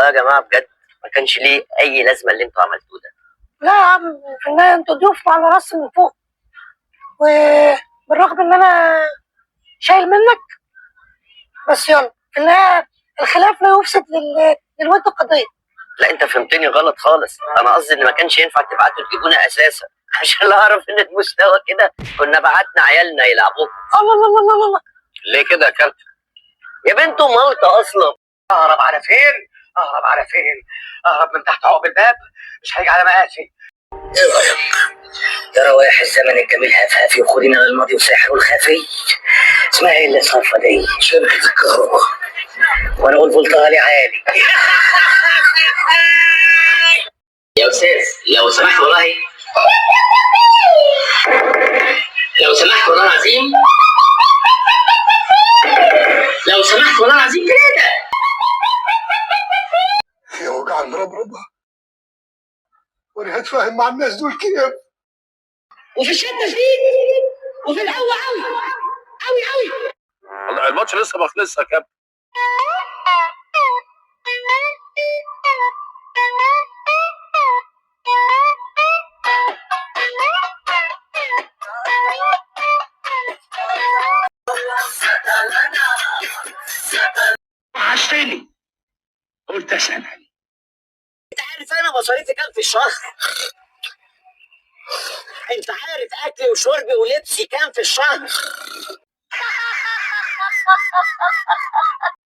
والله يا جماعه بجد ما كانش ليه اي لازمه اللي انتوا عملتوه ده. لا يا عم، في النهايه انتوا ضيوف على راسي من فوق، وبالرغم ان انا شايل منك، بس يلا في النهايه الخلاف لا يفسد للود قضيه. لا انت فهمتني غلط خالص، انا قصدي ان ما كانش ينفع تبعتوا تجيبونا اساسا عشان لو اعرف ان المستوى كده كنا بعتنا عيالنا يلعبوكم. الله الله الله الله الله. ليه كده يا كابتن؟ يا بنتو مالطه اصلا. اهرب على فين؟ اهرب على فين؟ اهرب من تحت عقب الباب، مش هيجي على مقاسي. ايه رايك؟ يا روايح الزمن الجميل هفهفي وخدينا للماضي وساحره الخفي. اسمها ايه اللي صفى دي؟ شبكه الكهرباء. وانا اقول فولتها لي عالي. يا استاذ لو سمحت والله، لو سمحت والله العظيم، لو سمحت والله العظيم كده. يا وجع مربربها، وانا هتفاهم مع الناس دول كيف؟ وفي الشده شديد، وفي القوه قوي قوي قوي. والله الماتش لسه ما خلصش يا كابتن. وحشتني، قلت اسال. انت عارف انا مصاريفي كام في الشهر؟ انت عارف اكلي وشربي ولبسي كام في الشهر؟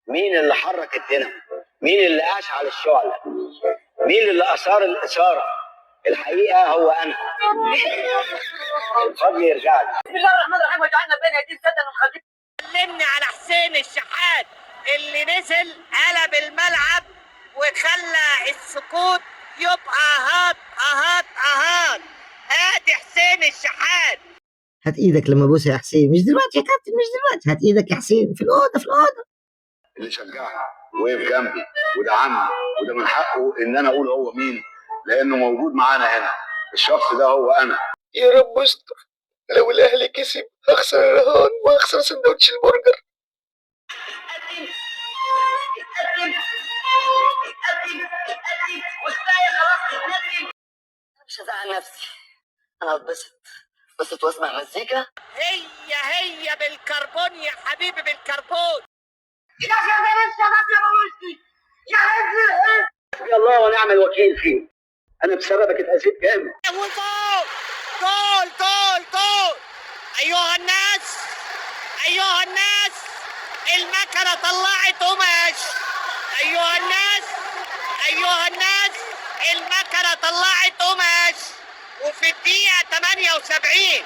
مين اللي حرك الدنيا؟ مين اللي اشعل الشعلة؟ مين اللي اثار الاثاره؟ الحقيقه هو انا. الفضل يرجع لي. بسم الله الرحمن الرحيم، واجعلنا بين ايدين سدا وخليل. كلمني على حسين الشحات اللي نزل قلب الملعب وخلى السكوت يبقى اهات. هادي حسين الشحات. هات ايدك لما ابوسها يا حسين. مش دلوقتي يا كابتن، مش دلوقتي. هات ايدك يا حسين في الاوضه، في الاوضه. اللي شجعني وقف جنبي ودعمني، وده من حقه ان انا اقول هو مين، لانه موجود معانا هنا. الشخص ده هو انا. يا رب استر، لو الاهلي كسب هخسر الرهان وهخسر سندوتش البرجر. مش هزعل نفسي، انا هتبسط واسمع مزيكا. هي بالكربون يا حبيبي، بالكربون. يا شباب الشباب يا بابوشي، يا عز حسبي الله ونعم الوكيل فيه. انا بسببك اتأذيت جامد. جول. ايها الناس المكنه طلعت قماش. ايها الناس المكنه طلعت قماش، وفي الدقيقه 78